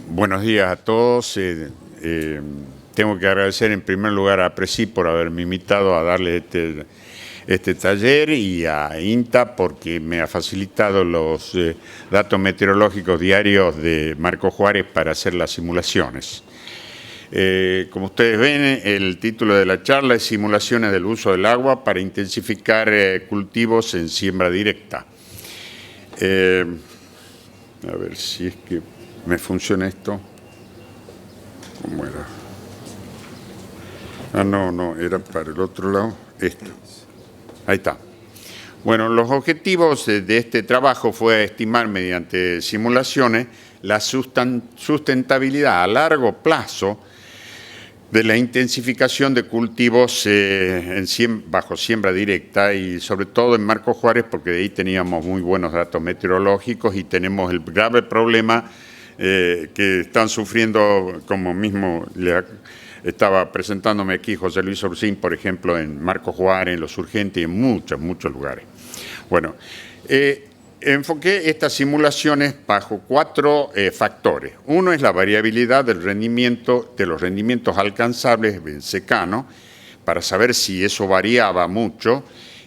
Buenos días a todos. Tengo que agradecer en primer lugar a Presi por haberme invitado a darle este taller y a INTA porque me ha facilitado los datos meteorológicos diarios de Marco Juárez para hacer las simulaciones. Como ustedes ven, el título de la charla es Simulaciones del uso del agua para intensificar cultivos en siembra directa. A ver si es que me funciona esto. ¿Cómo era? Ah, no, era para el otro lado. Esto. Ahí está. Bueno, los objetivos de este trabajo fue estimar mediante simulaciones la sustentabilidad a largo plazo de la intensificación de cultivos bajo siembra directa y sobre todo en Marco Juárez, porque de ahí teníamos muy buenos datos meteorológicos y tenemos el grave problema que están sufriendo, como mismo estaba presentándome aquí José Luis Orsín, por ejemplo, en Marco Juárez, en Los Urgentes y en muchos lugares. Bueno, enfoqué estas simulaciones bajo 4 factores. Uno es la variabilidad del rendimiento, de los rendimientos alcanzables en secano, para saber si eso variaba mucho,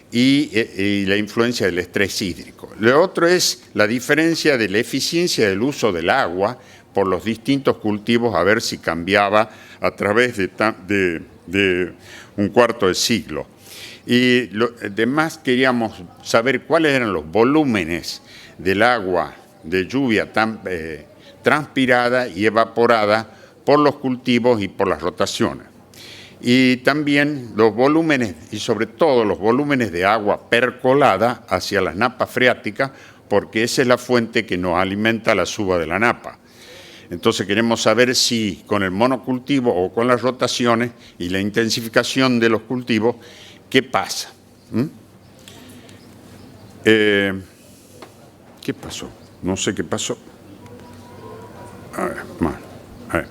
y la influencia del estrés hídrico. Lo otro es la diferencia de la eficiencia del uso del agua por los distintos cultivos, a ver si cambiaba a través de un cuarto de siglo. Y además queríamos saber cuáles eran los volúmenes del agua de lluvia transpirada y evaporada por los cultivos y por las rotaciones. Y también los volúmenes, y sobre todo los volúmenes de agua percolada hacia las napas freáticas, porque esa es la fuente que nos alimenta la suba de la napa. Entonces queremos saber si con el monocultivo o con las rotaciones y la intensificación de los cultivos, ¿qué pasa? ¿Qué pasó? No sé qué pasó. A ver, bueno, a ver.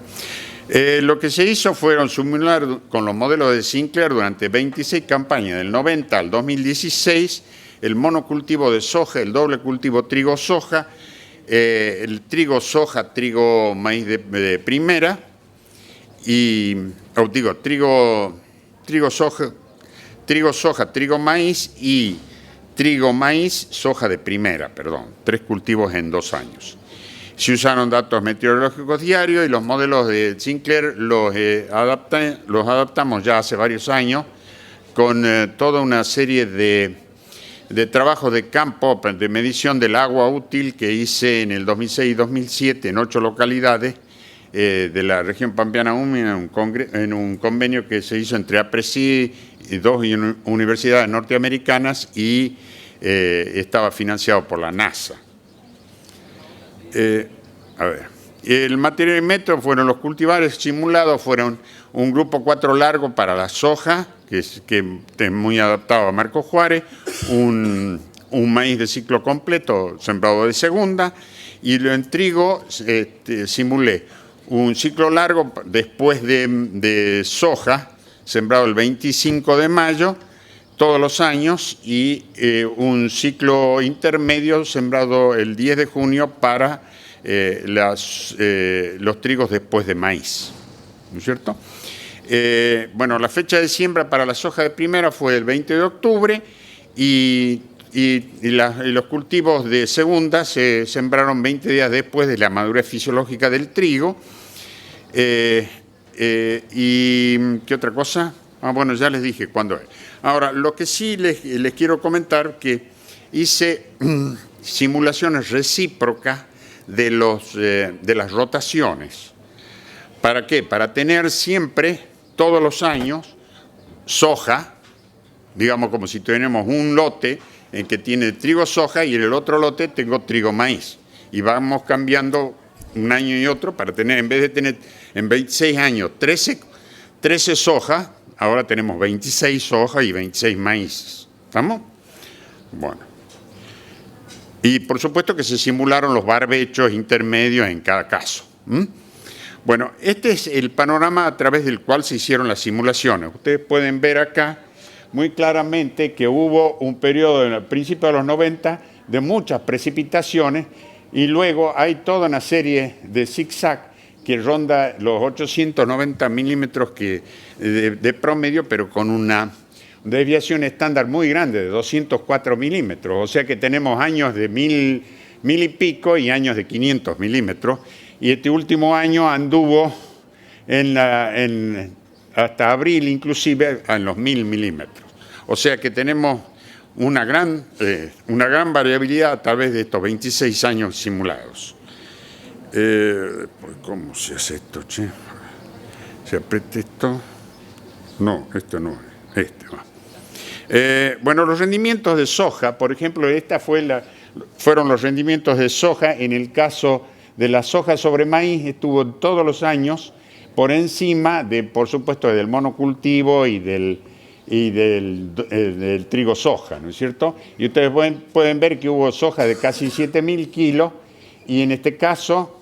Lo que se hizo fueron simular con los modelos de Sinclair durante 26 campañas, del 90 al 2016, el monocultivo de soja, el doble cultivo trigo-soja, el trigo-soja, trigo-maíz de primera, y, trigo-soja, trigo-maíz y trigo-maíz, soja de primera, perdón, 3 cultivos en 2 años. Se usaron datos meteorológicos diarios y los modelos de Sinclair los adaptamos ya hace varios años con toda una serie de trabajos de campo de medición del agua útil que hice en el 2006 y 2007 en 8 localidades de la región pampeana húmeda en un convenio que se hizo entre APRESI y 2 universidades norteamericanas y estaba financiado por la NASA. A ver, el material y método fueron los cultivares simulados, fueron un grupo 4 largo para la soja, que es muy adaptado a Marco Juárez, un maíz de ciclo completo sembrado de segunda, y en trigo simulé un ciclo largo después de soja, sembrado el 25 de mayo, todos los años, y un ciclo intermedio sembrado el 10 de junio para los trigos después de maíz, ¿no es cierto? Bueno, la fecha de siembra para la soja de primera fue el 20 de octubre y los cultivos de segunda se sembraron 20 días después de la madurez fisiológica del trigo. ¿Y qué otra cosa? Ah, bueno, ya les dije cuándo es. Ahora, lo que sí les quiero comentar que hice simulaciones recíprocas de las rotaciones. ¿Para qué? Para tener siempre, todos los años, soja, digamos como si tuviéramos un lote en que tiene trigo-soja y en el otro lote tengo trigo-maíz. Y vamos cambiando un año y otro para tener, en vez de tener en 26 años 13 soja, ahora tenemos 26 soja y 26 maíz. ¿Estamos? Bueno. Y por supuesto que se simularon los barbechos intermedios en cada caso. Bueno, este es el panorama a través del cual se hicieron las simulaciones. Ustedes pueden ver acá muy claramente que hubo un periodo en el principio de los 90 de muchas precipitaciones y luego hay toda una serie de zigzag que ronda los 890 milímetros de promedio, pero con una desviación estándar muy grande, de 204 milímetros. O sea que tenemos años de mil y pico y años de 500 milímetros. Y este último año anduvo hasta abril inclusive en los 1000 milímetros. O sea que tenemos una gran variabilidad a través de estos 26 años simulados. ¿Cómo se hace esto, che? ¿Se aprieta esto? No, esto no es. Este va. Bueno, los rendimientos de soja, por ejemplo, fueron los rendimientos de soja. En el caso de la soja sobre maíz, estuvo todos los años por encima, por supuesto, del monocultivo y del trigo soja, ¿no es cierto? Y ustedes pueden ver que hubo soja de casi 7.000 kilos, y en este caso,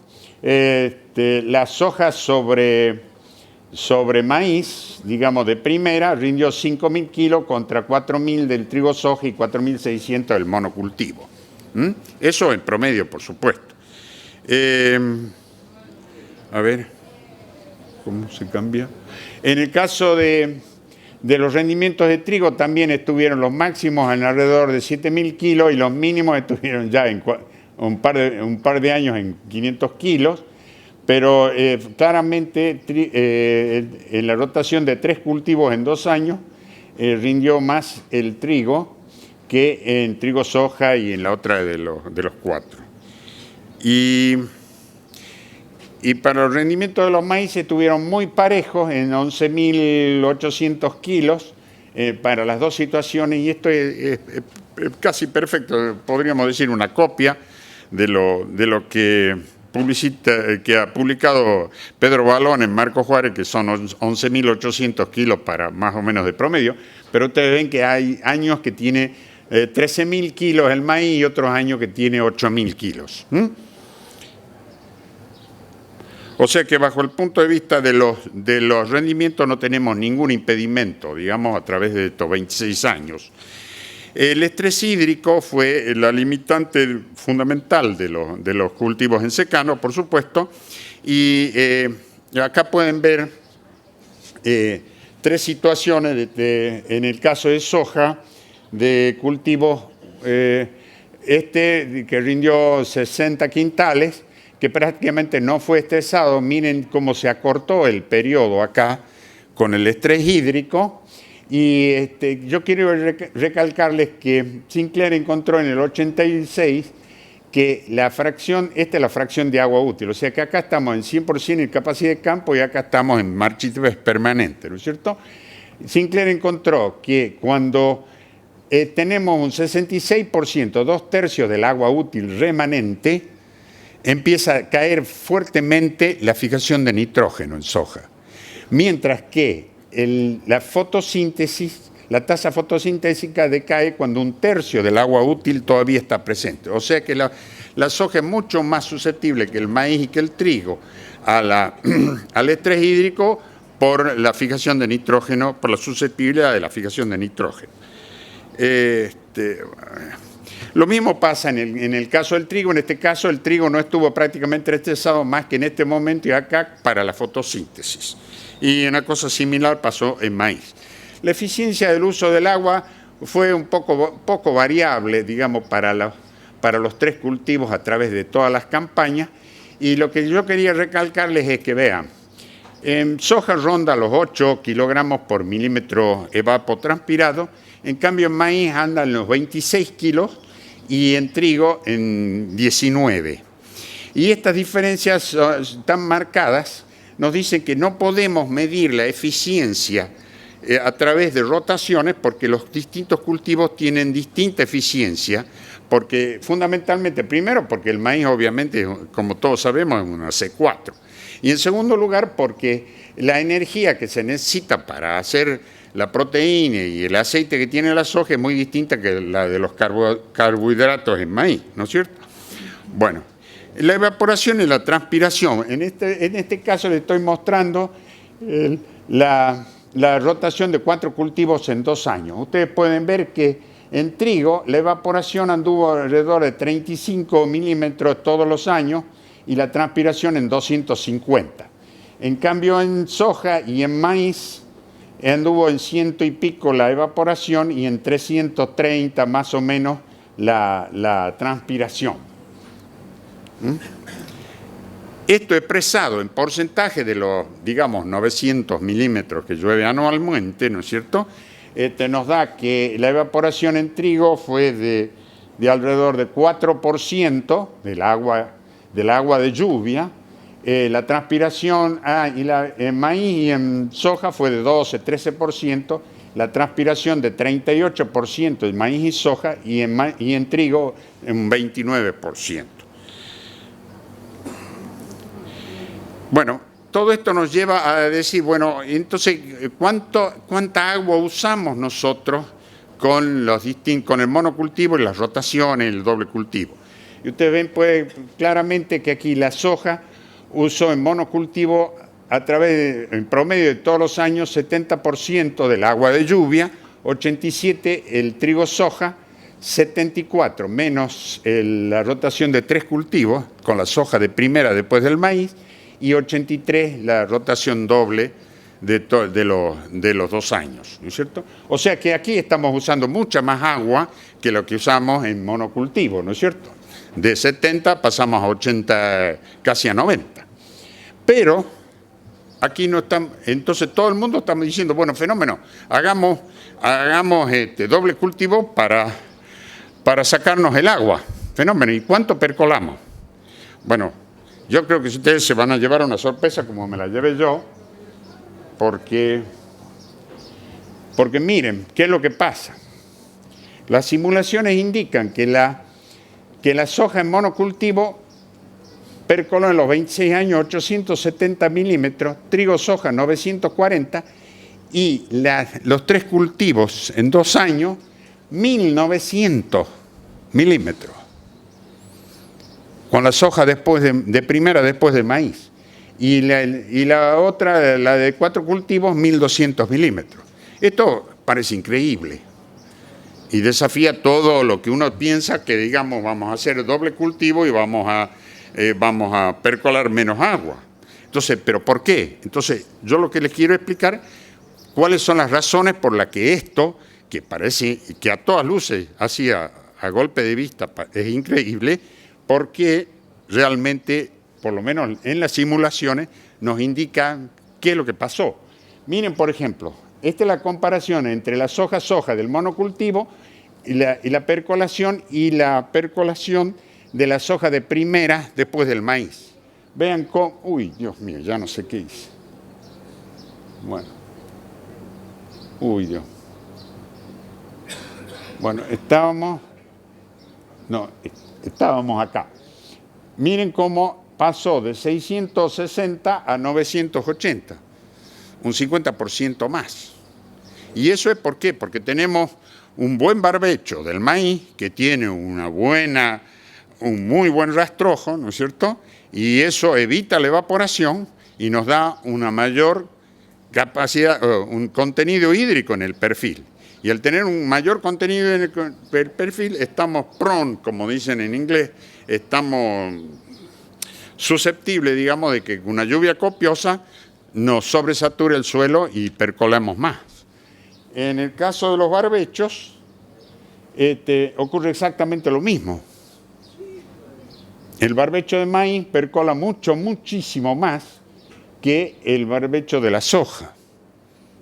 la soja sobre maíz, digamos de primera, rindió 5.000 kilos contra 4.000 del trigo soja y 4.600 del monocultivo. Eso en promedio, por supuesto. A ver, ¿cómo se cambia? En el caso de los rendimientos de trigo también estuvieron los máximos en alrededor de 7.000 kilos y los mínimos estuvieron ya en un par de años en 500 kilos, pero claramente en la rotación de 3 cultivos en 2 años rindió más el trigo que en trigo soja y en la otra de los 4. Y para los rendimientos de los maíces estuvieron muy parejos en 11.800 kilos para las dos situaciones, y esto es casi perfecto, podríamos decir una copia de lo que ha publicado Pedro Balón en Marco Juárez, que son 11.800 kilos para más o menos de promedio, pero ustedes ven que hay años que tiene 13.000 kilos el maíz y otros años que tiene 8.000 kilos. O sea que bajo el punto de vista de los rendimientos no tenemos ningún impedimento, digamos, a través de estos 26 años. El estrés hídrico fue la limitante fundamental de los cultivos en secano, por supuesto, y acá pueden ver 3 situaciones en el caso de soja, de cultivos, que rindió 60 quintales, que prácticamente no fue estresado. Miren cómo se acortó el periodo acá con el estrés hídrico. Y yo quiero recalcarles que Sinclair encontró en el 86 que esta es la fracción de agua útil. O sea que acá estamos en 100% en capacidad de campo y acá estamos en marchitez permanente, ¿no es cierto? Sinclair encontró que cuando tenemos un 66%, 2/3 del agua útil remanente, empieza a caer fuertemente la fijación de nitrógeno en soja. Mientras que la fotosíntesis, la tasa fotosintésica decae cuando 1/3 del agua útil todavía está presente. O sea que la soja es mucho más susceptible que el maíz y que el trigo al estrés hídrico por la fijación de nitrógeno, por la susceptibilidad de la fijación de nitrógeno. Lo mismo pasa en el caso del trigo. En este caso el trigo no estuvo prácticamente estresado más que en este momento y acá para la fotosíntesis. Y una cosa similar pasó en maíz. La eficiencia del uso del agua fue un poco variable, digamos, para los 3 cultivos a través de todas las campañas. Y lo que yo quería recalcarles es que vean, en soja ronda los 8 kilogramos por milímetro evapotranspirado, en cambio en maíz andan los 26 kilos y en trigo en 19. Y estas diferencias tan marcadas nos dicen que no podemos medir la eficiencia a través de rotaciones, porque los distintos cultivos tienen distinta eficiencia, porque fundamentalmente, primero, porque el maíz obviamente, como todos sabemos, es una C4, y en segundo lugar, porque la energía que se necesita para hacer la proteína y el aceite que tiene la soja es muy distinta que la de los carbohidratos en maíz, ¿no es cierto? Bueno, la evaporación y la transpiración. En este caso les estoy mostrando la rotación de 4 cultivos en 2 años. Ustedes pueden ver que En trigo, la evaporación anduvo alrededor de 35 milímetros todos los años y la transpiración en 250. En cambio, en soja y en maíz anduvo en 100 y pico la evaporación y en 330 más o menos la transpiración. Esto expresado en porcentaje de los, digamos, 900 milímetros que llueve anualmente, ¿no es cierto? Nos da que la evaporación en trigo fue de alrededor de 4% del agua de lluvia. La transpiración en maíz y en soja fue de 12-13%, la transpiración de 38% en maíz y soja y en trigo un 29%. Bueno, todo esto nos lleva a decir, bueno, entonces, ¿cuánta agua usamos nosotros con el monocultivo y las rotaciones, el doble cultivo? Y ustedes ven pues, claramente que aquí la soja usó en monocultivo en promedio de todos los años 70% del agua de lluvia, 87% el trigo soja, 74% menos la rotación de 3 cultivos, con la soja de primera después del maíz, y 83% la rotación doble de los 2 años, ¿no es cierto? O sea que aquí estamos usando mucha más agua que lo que usamos en monocultivo, ¿no es cierto? De 70 pasamos a 80, casi a 90. Pero aquí no estamos, entonces todo el mundo estamos diciendo, bueno, fenómeno, hagamos doble cultivo para sacarnos el agua. Fenómeno, ¿y cuánto percolamos? Bueno, yo creo que ustedes se van a llevar una sorpresa como me la llevé yo, porque miren, ¿qué es lo que pasa? Las simulaciones indican que la soja en monocultivo percoló en los 26 años 870 milímetros, trigo soja 940 y los 3 cultivos en 2 años 1900 milímetros. Con la soja de primera después de maíz. Y la otra, la de 4 cultivos, 1200 milímetros. Esto parece increíble. Y desafía todo lo que uno piensa que, digamos, vamos a hacer doble cultivo y vamos a percolar menos agua. Entonces, ¿pero por qué? Entonces, yo lo que les quiero explicar, cuáles son las razones por las que esto, que parece que a todas luces, así a golpe de vista, es increíble, porque realmente, por lo menos en las simulaciones, nos indican qué es lo que pasó. Miren, por ejemplo, esta es la comparación entre la soja del monocultivo y la percolación de la soja de primera después del maíz. Vean cómo... Uy, Dios mío, ya no sé qué hice. Bueno. Uy, Dios. Bueno, estábamos acá. Miren cómo pasó de 660 a 980, un 50% más. ¿Y eso es por qué? Porque tenemos un buen barbecho del maíz que tiene un muy buen rastrojo, ¿no es cierto? Y eso evita la evaporación y nos da una mayor capacidad, un contenido hídrico en el perfil. Y al tener un mayor contenido en el perfil, estamos prone, como dicen en inglés, estamos susceptibles, digamos, de que una lluvia copiosa nos sobresature el suelo y percolamos más. En el caso de los barbechos, ocurre exactamente lo mismo. El barbecho de maíz percola muchísimo más que el barbecho de la soja.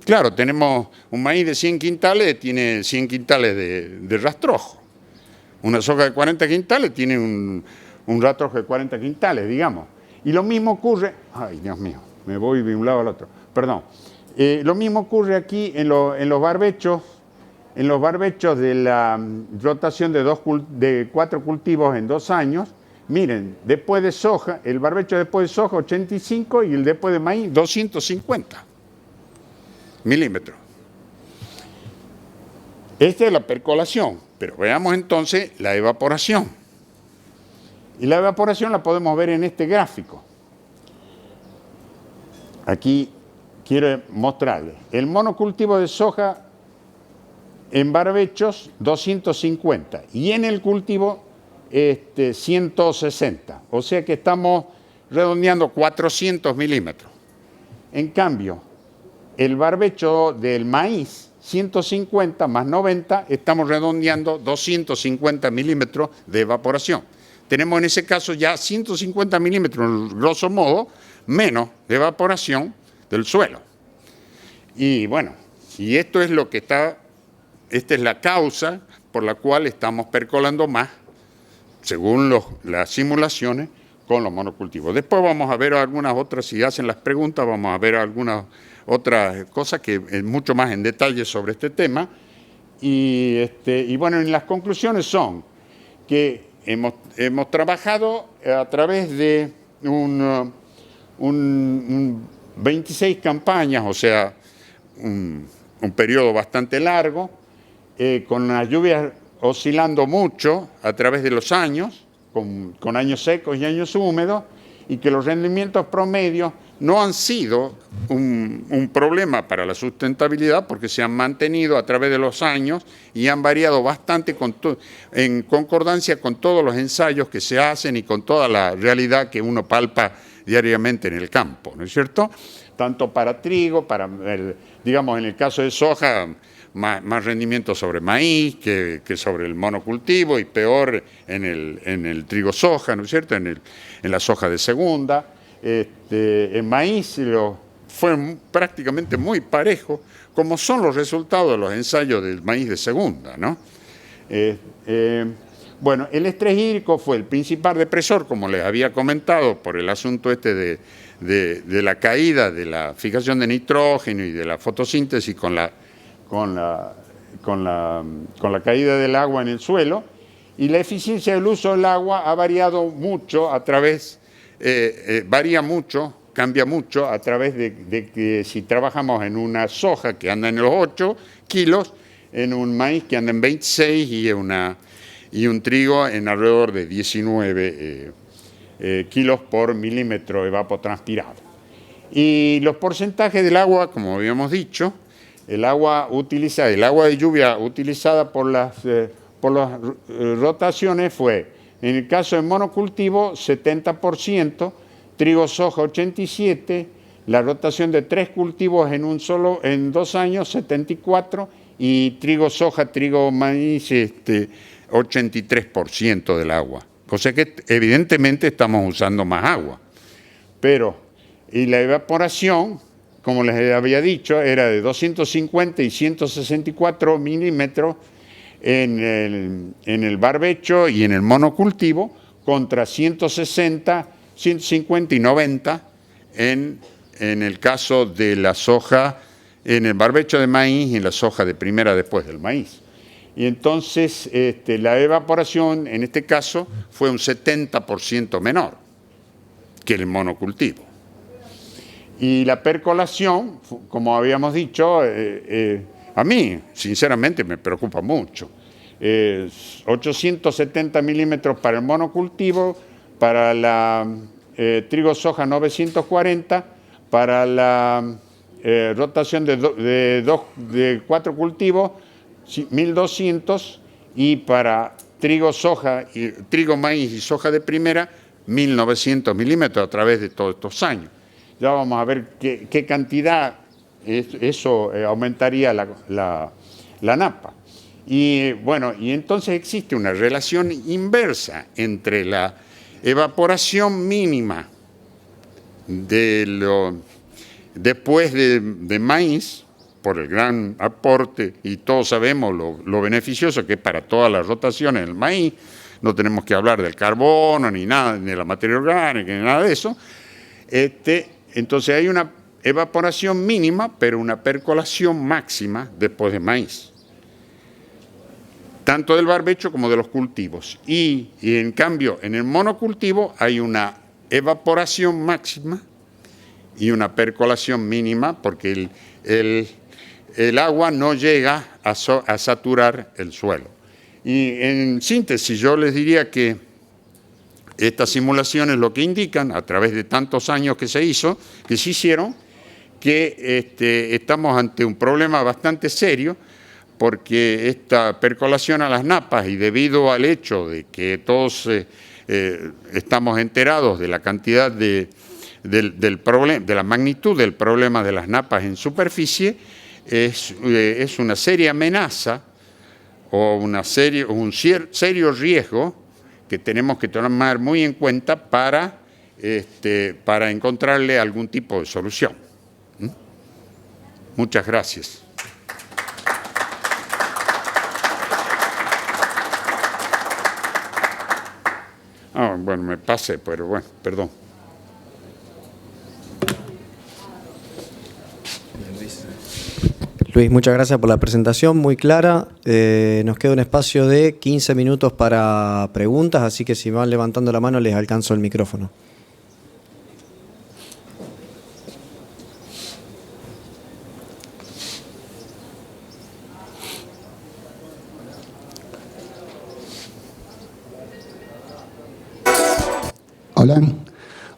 Claro, tenemos un maíz de 100 quintales, tiene 100 quintales de rastrojo. Una soja de 40 quintales tiene un rastrojo de 40 quintales, digamos. Y lo mismo ocurre... Ay, Dios mío, me voy de un lado al otro. Perdón. Lo mismo ocurre aquí en los barbechos de la rotación de 4 cultivos en 2 años. Miren, después de soja, el barbecho después de soja 85 y el después de maíz 250 milímetros. Esta es la percolación, pero veamos entonces la evaporación. Y la evaporación la podemos ver en este gráfico. Aquí quiero mostrarles. El monocultivo de soja En barbechos 250 y en el cultivo 160. O sea que estamos redondeando 400 milímetros. En cambio, el barbecho del maíz, 150 más 90, estamos redondeando 250 milímetros de evaporación. Tenemos en ese caso ya 150 milímetros, grosso modo, menos de evaporación del suelo. Y bueno, y esto es lo que esta es la causa por la cual estamos percolando más, según las simulaciones, con los monocultivos. Después vamos a ver algunas otras, si hacen las preguntas, vamos a ver algunas otras cosas que mucho más en detalle sobre este tema. Y bueno, en las conclusiones son que hemos trabajado a través de 26 campañas, o sea, un periodo bastante largo, con las lluvias oscilando mucho a través de los años, con años secos y años húmedos, y que los rendimientos promedios no han sido un problema para la sustentabilidad porque se han mantenido a través de los años y han variado bastante en concordancia con todos los ensayos que se hacen y con toda la realidad que uno palpa diariamente en el campo, ¿no es cierto? Tanto para trigo, digamos en el caso de soja, más rendimiento sobre maíz que sobre el monocultivo y peor en el trigo soja, ¿no es cierto? En la soja de segunda. En maíz fue prácticamente muy parejo, como son los resultados de los ensayos del maíz de segunda, ¿no? Bueno, el estrés hídrico fue el principal depresor, como les había comentado, por el asunto de la caída de la fijación de nitrógeno y de la fotosíntesis con la caída del agua en el suelo, y la eficiencia del uso del agua ha variado mucho a través, cambia mucho a través de que si trabajamos en una soja que anda en los 8 kilos, en un maíz que anda en 26 y un trigo en alrededor de 19 kilos por milímetro evapotranspirado. Y los porcentajes del agua, como habíamos dicho, el agua de lluvia utilizada por las rotaciones fue, en el caso de monocultivo, 70%, trigo soja 87%, la rotación de 3 cultivos en 2 años, 74%, y trigo soja, trigo maíz, 83% del agua. O sea que evidentemente estamos usando más agua. Y la evaporación, como les había dicho, era de 250 y 164 milímetros en el barbecho y en el monocultivo, contra 160, 150 y 90 en el caso de la soja, en el barbecho de maíz y en la soja de primera después del maíz. Y entonces la evaporación en este caso fue un 70% menor que el monocultivo. Y la percolación, como habíamos dicho, a mí sinceramente me preocupa mucho. 870 milímetros para el monocultivo, para la trigo soja 940, para la rotación de 4 cultivos 1200, y para trigo maíz y soja de primera 1900 milímetros a través de todos estos años. Ya vamos a ver qué cantidad eso aumentaría la napa. Y bueno, y entonces existe una relación inversa entre la evaporación mínima después de maíz, por el gran aporte, y todos sabemos lo beneficioso que es para todas las rotaciones del maíz. No tenemos que hablar del carbono, ni nada, ni de la materia orgánica, ni nada de eso. Entonces hay una evaporación mínima, pero una percolación máxima después de maíz, tanto del barbecho como de los cultivos. Y en cambio, en el monocultivo hay una evaporación máxima y una percolación mínima, porque el agua no llega a saturar el suelo. Y en síntesis, yo les diría que estas simulaciones lo que indican, a través de tantos años que se hicieron, que estamos ante un problema bastante serio, porque esta percolación a las napas, y debido al hecho de que todos estamos enterados de la cantidad del problema, de la magnitud del problema de las napas en superficie, es una seria amenaza o un serio riesgo que tenemos que tomar muy en cuenta para encontrarle algún tipo de solución. Muchas gracias. Bueno, me pasé, pero bueno, perdón. Luis, muchas gracias por la presentación, muy clara. Nos queda un espacio de 15 minutos para preguntas, así que si van levantando la mano les alcanzo el micrófono. Hola.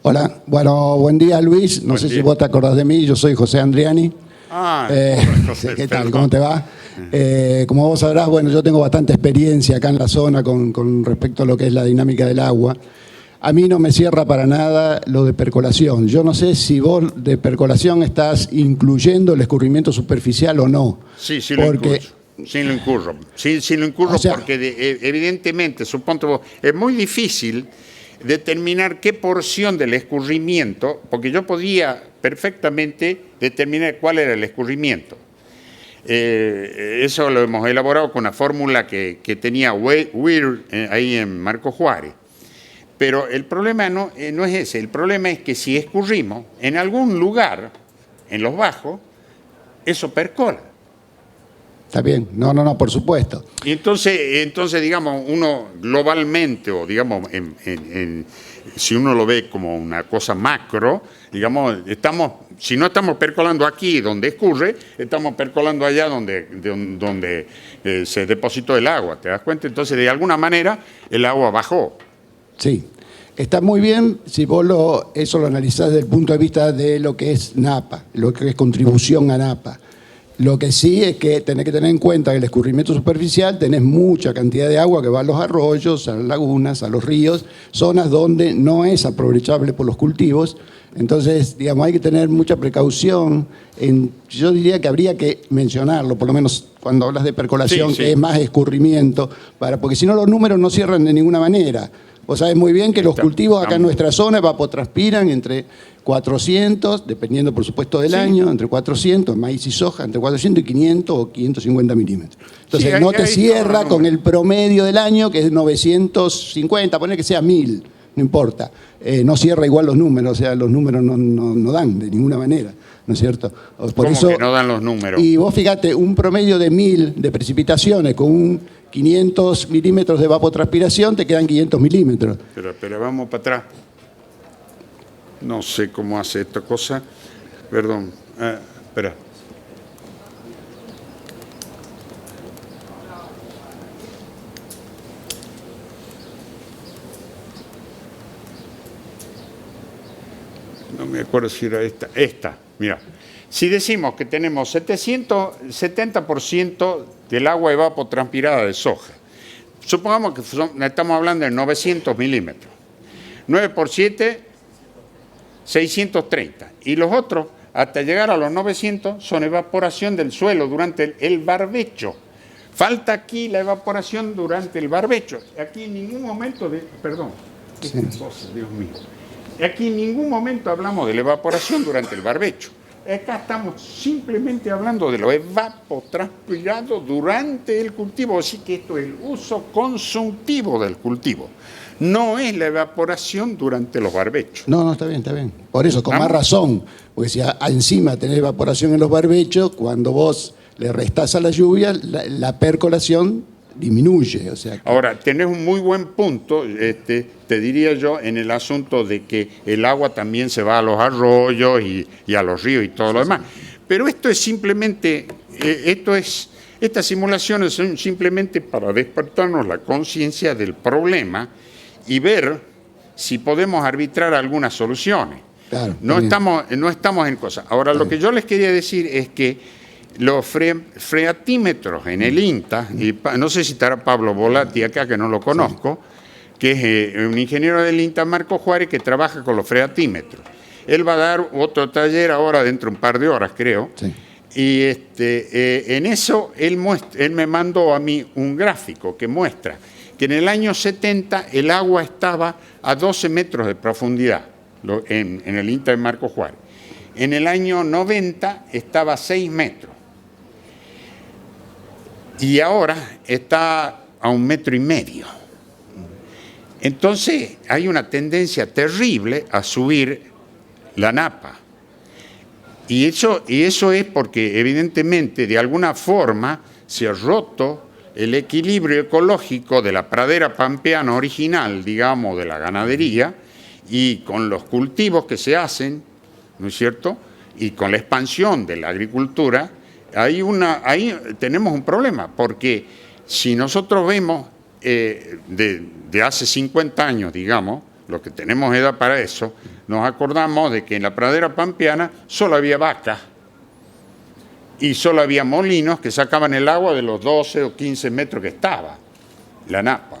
Hola. Bueno, buen día, Luis. No sé si vos te acordás de mí. Yo soy José Andriani. José, ¿qué tal? ¿Cómo te va? Como vos sabrás, bueno, yo tengo bastante experiencia acá en la zona con respecto a lo que es la dinámica del agua. A mí no me cierra para nada lo de percolación. Yo no sé si vos de percolación estás incluyendo el escurrimiento superficial o no. Sí, sí lo incluyo. Sí lo incurro. Sí lo incurro, o sea, porque evidentemente, suponte vos, es muy difícil determinar qué porción del escurrimiento, porque yo podía perfectamente determinar cuál era el escurrimiento. Eso lo hemos elaborado con una fórmula que tenía Weir ahí en Marco Juárez. Pero el problema no es ese, el problema es que si escurrimos en algún lugar, en los bajos, eso percola. Está bien, no, por supuesto. Y entonces, digamos, uno globalmente, o digamos, si uno lo ve como una cosa macro, digamos, si no estamos percolando aquí donde escurre, estamos percolando allá donde se depositó el agua, ¿te das cuenta? Entonces, de alguna manera, el agua bajó. Sí, está muy bien si vos eso lo analizás desde el punto de vista de lo que es NAPA, lo que es contribución a NAPA. Lo que sí es que tenés que tener en cuenta que el escurrimiento superficial tenés mucha cantidad de agua que va a los arroyos, a las lagunas, a los ríos, zonas donde no es aprovechable por los cultivos. Entonces, digamos, hay que tener mucha precaución. Yo diría que habría que mencionarlo, por lo menos cuando hablas de percolación, sí. Que es más escurrimiento, porque si no los números no cierran de ninguna manera. Vos sabés muy bien que los cultivos acá en nuestra zona evapotranspiran entre 400, dependiendo por supuesto del año, entre 400, maíz y soja, entre 400 y 500 o 550 milímetros. Entonces no te cierra con el promedio del año, que es 950, poner que sea 1000, no importa. No cierra igual los números, o sea, los números no dan de ninguna manera, ¿no es cierto? Por eso, que no dan los números? Y vos fíjate, un promedio de 1000 de precipitaciones con un 500 milímetros de evapotranspiración, te quedan 500 milímetros. Pero vamos para atrás. No sé cómo hace esta cosa. Perdón. Espera. No me acuerdo si era esta. Esta, mira. Si decimos que tenemos 70% del agua evapotranspirada de soja, supongamos que estamos hablando de 900 milímetros. 9 por 7, 630. Y los otros, hasta llegar a los 900, son evaporación del suelo durante el barbecho. Falta aquí la evaporación durante el barbecho. Aquí en ningún momento perdón, sí. Cosa, Dios mío. Aquí en ningún momento hablamos de la evaporación durante el barbecho. Acá estamos simplemente hablando de lo evapotranspirado durante el cultivo, así que esto es el uso consultivo del cultivo. No es la evaporación durante los barbechos. No, está bien. Por eso, con más razón, porque si encima tenés evaporación en los barbechos, cuando vos le restás a la lluvia, la percolación disminuye. O sea, ahora, tenés un muy buen punto, te diría yo, en el asunto de que el agua también se va a los arroyos y a los ríos y todo lo demás. Pero esto es simplemente, estas simulaciones son simplemente para despertarnos la conciencia del problema y ver si podemos arbitrar algunas soluciones. Claro, no estamos en cosas. Ahora, lo que yo les quería decir es que los freatímetros en el INTA, y no sé si estará Pablo Volati acá, que no lo conozco, que es un ingeniero del INTA, Marco Juárez, que trabaja con los freatímetros. Él va a dar otro taller ahora dentro de un par de horas, creo. Sí. Y en eso él me mandó a mí un gráfico que muestra que en el año 70 el agua estaba a 12 metros de profundidad en el INTA de Marco Juárez. En el año 90 estaba a 6 metros. Y ahora está a 1,5 metros. Entonces hay una tendencia terrible a subir la napa. Y eso es porque evidentemente de alguna forma se ha roto el equilibrio ecológico de la pradera pampeana original, digamos, de la ganadería, y con los cultivos que se hacen, ¿no es cierto?, y con la expansión de la agricultura, ahí tenemos un problema, porque si nosotros vemos de hace 50 años, digamos, los que tenemos edad para eso, nos acordamos de que en la pradera pampeana solo había vacas y solo había molinos que sacaban el agua de los 12 o 15 metros que estaba la napa.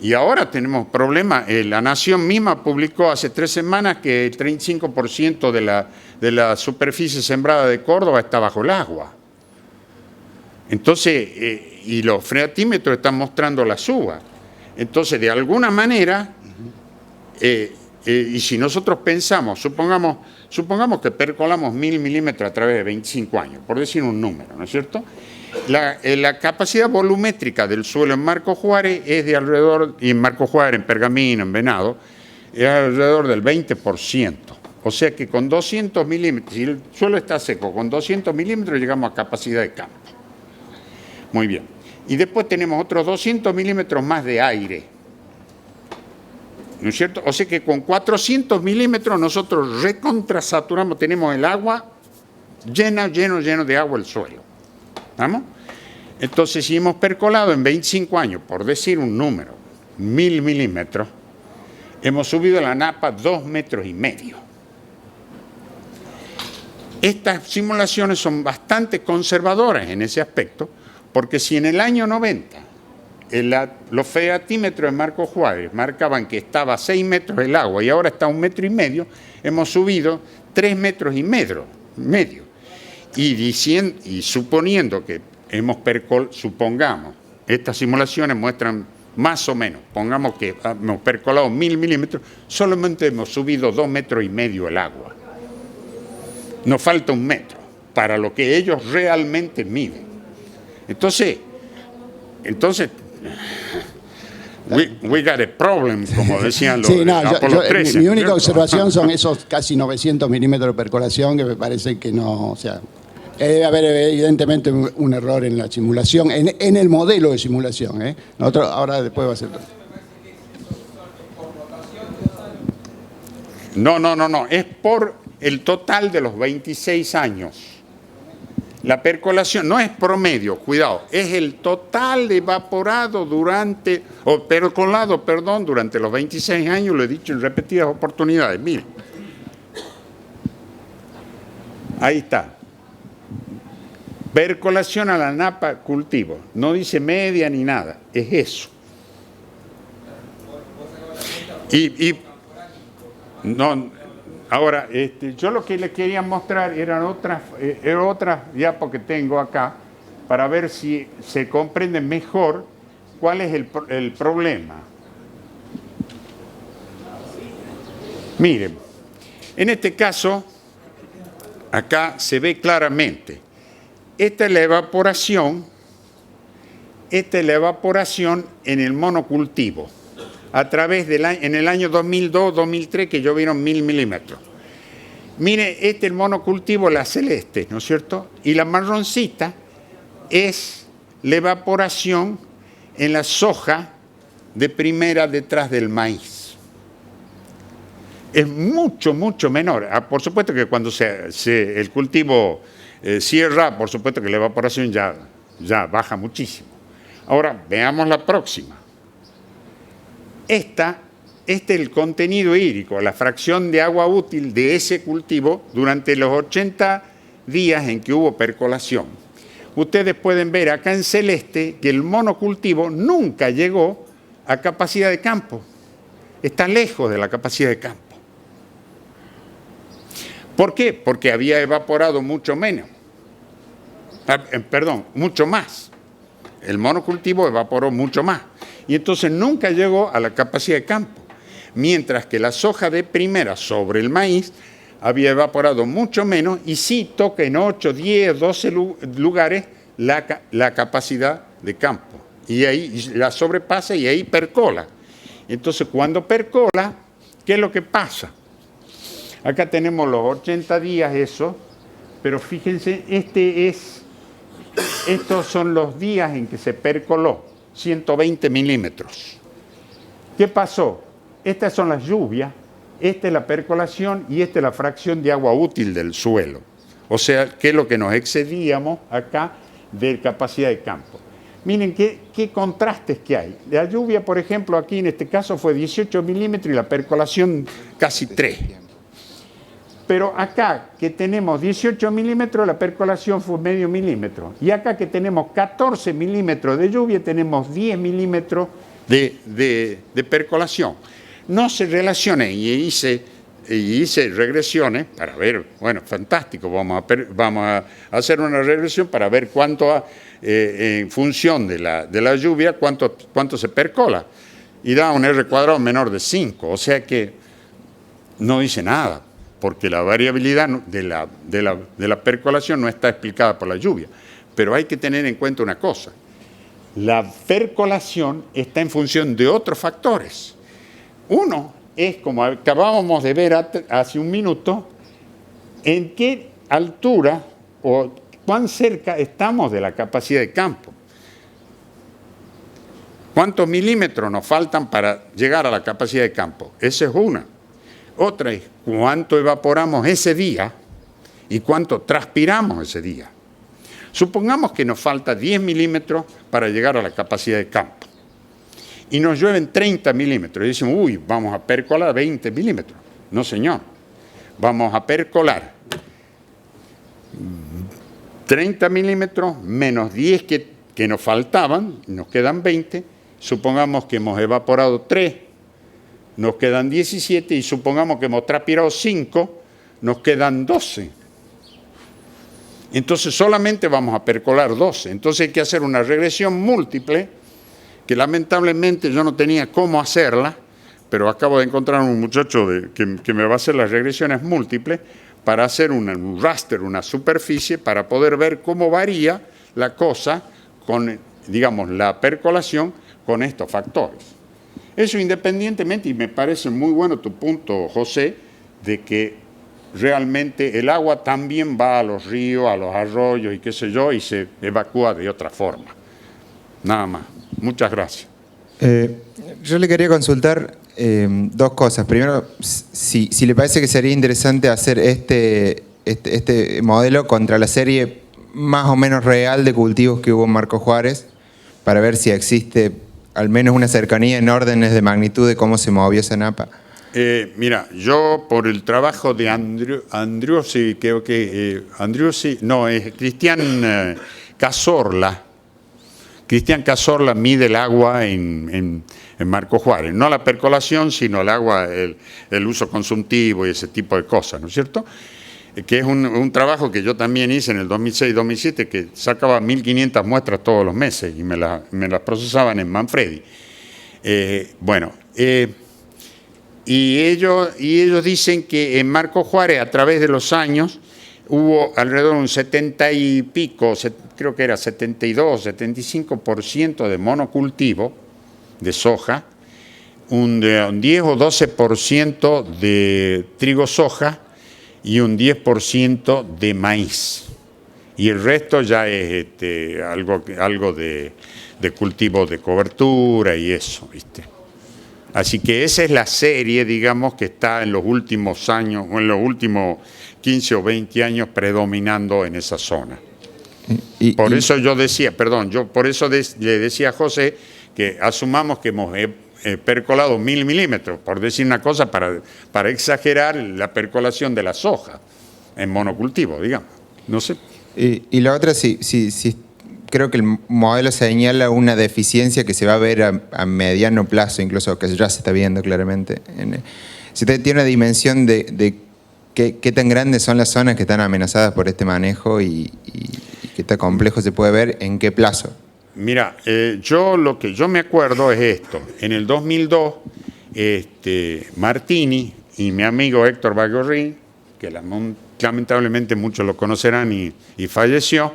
Y ahora tenemos problemas. La Nación misma publicó hace 3 semanas que el 35% de la superficie sembrada de Córdoba está bajo el agua. Entonces, y los freatímetros están mostrando la suba. Entonces, de alguna manera, y si nosotros pensamos, supongamos que percolamos 1000 milímetros a través de 25 años, por decir un número, ¿no es cierto? La capacidad volumétrica del suelo en Marco Juárez es de alrededor, y en Marco Juárez, en Pergamino, en Venado, es alrededor del 20%. O sea que con 200 milímetros, si el suelo está seco, con 200 milímetros llegamos a capacidad de campo. Muy bien. Y después tenemos otros 200 milímetros más de aire. ¿No es cierto? O sea que con 400 milímetros nosotros recontrasaturamos, tenemos el agua lleno de agua el suelo. ¿Vamos? Entonces, si hemos percolado en 25 años, por decir un número, 1000 milímetros, hemos subido la napa 2,5 metros. Estas simulaciones son bastante conservadoras en ese aspecto, porque si en el año 90 los freatímetros de Marco Juárez marcaban que estaba a 6 metros el agua y ahora está a 1,5 metros, hemos subido 3,5 metros. Y suponiendo que supongamos, estas simulaciones muestran más o menos, pongamos que hemos percolado 1000 milímetros, solamente hemos subido 2,5 metros el agua. Nos falta 1 metro para lo que ellos realmente miden. Entonces, we got a problem, como decían los Apolo 13. Mi única observación son esos casi 900 milímetros de percolación que me parece que no, o sea, debe haber evidentemente un error en la simulación, en el modelo de simulación. Nosotros ahora después va a ser todo. No, es por el total de los 26 años. La percolación no es promedio, cuidado, es el total evaporado durante los 26 años, lo he dicho en repetidas oportunidades. Miren, ahí está. Percolación a la napa cultivo, no dice media ni nada, es eso. Ahora, yo lo que les quería mostrar eran otras diapos que tengo acá para ver si se comprende mejor cuál es el problema. Miren, en este caso, acá se ve claramente, esta es la evaporación en el monocultivo. A través en el año 2002-2003 que llovieron 1000 milímetros. Mire, este es el monocultivo, la celeste, ¿no es cierto? Y la marroncita es la evaporación en la soja de primera detrás del maíz. Es mucho menor. Por supuesto que cuando el cultivo cierra, por supuesto que la evaporación ya baja muchísimo. Ahora, veamos la próxima. Este es el contenido hídrico, la fracción de agua útil de ese cultivo durante los 80 días en que hubo percolación. Ustedes pueden ver acá en celeste que el monocultivo nunca llegó a capacidad de campo. Está lejos de la capacidad de campo. ¿Por qué? Porque había evaporado mucho menos. Perdón, mucho más. El monocultivo evaporó mucho más. Y entonces nunca llegó a la capacidad de campo. Mientras que la soja de primera sobre el maíz había evaporado mucho menos y sí toca en 8, 10, 12 lugares la capacidad de campo. Y ahí la sobrepasa y ahí percola. Entonces, cuando percola, ¿qué es lo que pasa? Acá tenemos los 80 días eso, pero fíjense, estos son los días en que se percoló, 120 milímetros. ¿Qué pasó? Estas son las lluvias, esta es la percolación y esta es la fracción de agua útil del suelo. O sea, que es lo que nos excedíamos acá de capacidad de campo. Miren qué contrastes que hay. La lluvia, por ejemplo, aquí en este caso fue 18 milímetros y la percolación casi 3. Pero acá que tenemos 18 milímetros, la percolación fue medio milímetro. Y acá que tenemos 14 milímetros de lluvia, tenemos 10 milímetros de percolación. No se relaciona y hice regresiones para ver, bueno, fantástico, vamos a hacer una regresión para ver cuánto, en función de la lluvia, cuánto se percola. Y da un R cuadrado menor de 5, o sea que no dice nada, porque la variabilidad de la percolación no está explicada por la lluvia. Pero hay que tener en cuenta una cosa, la percolación está en función de otros factores. Uno es, como acabábamos de ver hace un minuto, en qué altura o cuán cerca estamos de la capacidad de campo. ¿Cuántos milímetros nos faltan para llegar a la capacidad de campo? Esa es una. Otra es cuánto evaporamos ese día y cuánto transpiramos ese día. Supongamos que nos falta 10 milímetros para llegar a la capacidad de campo. Y nos llueven 30 milímetros. Y decimos, uy, vamos a percolar 20 milímetros. No, señor. Vamos a percolar 30 milímetros menos 10 que nos faltaban, nos quedan 20. Supongamos que hemos evaporado 3, nos quedan 17. Y supongamos que hemos transpirado 5, nos quedan 12. Entonces solamente vamos a percolar 12. Entonces hay que hacer una regresión múltiple, que lamentablemente yo no tenía cómo hacerla, pero acabo de encontrar un muchacho que me va a hacer las regresiones múltiples para hacer un raster, una superficie, para poder ver cómo varía la cosa con, digamos, la percolación con estos factores. Eso independientemente, y me parece muy bueno tu punto, José, de que realmente el agua también va a los ríos, a los arroyos y qué sé yo, y se evacúa de otra forma. Nada más. Muchas gracias. Yo le quería consultar dos cosas. Primero, si le parece que sería interesante hacer este modelo contra la serie más o menos real de cultivos que hubo en Marcos Juárez, para ver si existe al menos una cercanía en órdenes de magnitud de cómo se movió esa napa. Mira, yo por el trabajo de Andriussi, creo que Andriussi, no, es Cristian Cazorla. Cristian Cazorla mide el agua en Marcos Juárez, no la percolación, sino el agua, el uso consultivo y ese tipo de cosas, ¿no es cierto? Que es un trabajo que yo también hice en el 2006-2007, que sacaba 1.500 muestras todos los meses y me las procesaban en Manfredi. Y ellos dicen que en Marcos Juárez, a través de los años, hubo alrededor de un 70 y pico, creo que era 72, 75% de monocultivo de soja, un 10 o 12% de trigo soja y un 10% de maíz. Y el resto ya es algo de cultivo de cobertura y eso, ¿viste? Así que esa es la serie, digamos, que está en los últimos años, o en los últimos 15 o 20 años predominando en esa zona. Por eso yo decía, por eso le decía a José que asumamos que hemos percolado 1.000 milímetros, por decir una cosa, para exagerar la percolación de la soja en monocultivo, digamos. No sé. Y la otra, sí, creo que el modelo señala una deficiencia que se va a ver a mediano plazo, incluso que ya se está viendo claramente. Si usted tiene una dimensión de qué tan grandes son las zonas que están amenazadas por este manejo y qué tan complejo se puede ver, ¿en qué plazo? Mira, lo que yo me acuerdo es esto. En el 2002, Martini y mi amigo Héctor Bagorri, que lamentablemente muchos lo conocerán y falleció,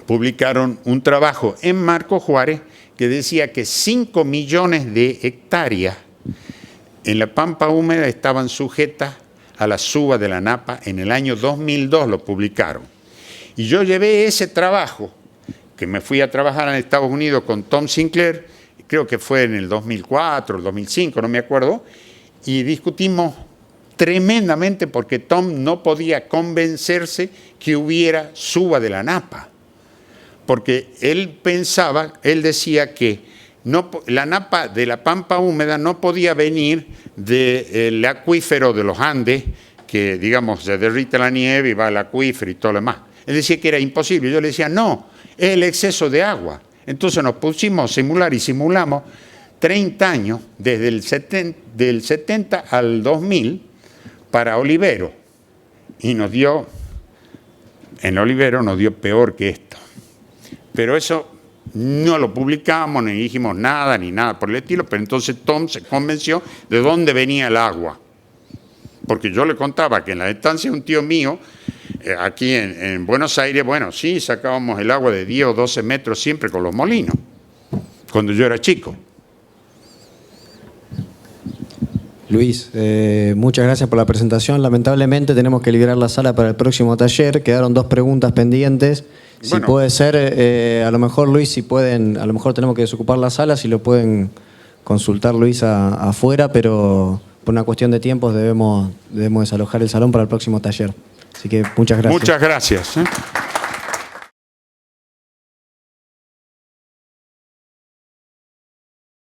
publicaron un trabajo en Marco Juárez que decía que 5 millones de hectáreas en la pampa húmeda estaban sujetas a la suba de la Napa. En el año 2002 lo publicaron. Y yo llevé ese trabajo, que me fui a trabajar en Estados Unidos con Tom Sinclair, creo que fue en el 2004, 2005, no me acuerdo, y discutimos tremendamente porque Tom no podía convencerse que hubiera suba de la Napa. Porque él decía que la Napa de la pampa húmeda no podía venir del acuífero de los Andes, que digamos se derrite la nieve y va al acuífero y todo lo demás. Él decía que era imposible. Yo le decía, no, es el exceso de agua. Entonces nos pusimos a simular y simulamos 30 años, desde del 70 al 2000, para Olivero. Y en Olivero nos dio peor que esto. Pero eso no lo publicamos, ni dijimos nada, ni nada por el estilo, pero entonces Tom se convenció de dónde venía el agua. Porque yo le contaba que en la estancia de un tío mío, aquí en Buenos Aires, bueno, sí, sacábamos el agua de 10 o 12 metros siempre con los molinos, cuando yo era chico. Luis, muchas gracias por la presentación. Lamentablemente tenemos que liberar la sala para el próximo taller. Quedaron 2 preguntas pendientes. Si Bueno. puede ser, a lo mejor Luis, si pueden, a lo mejor tenemos que desocupar la sala, si lo pueden consultar Luis afuera, pero por una cuestión de tiempos debemos desalojar el salón para el próximo taller. Así que muchas gracias. Muchas gracias.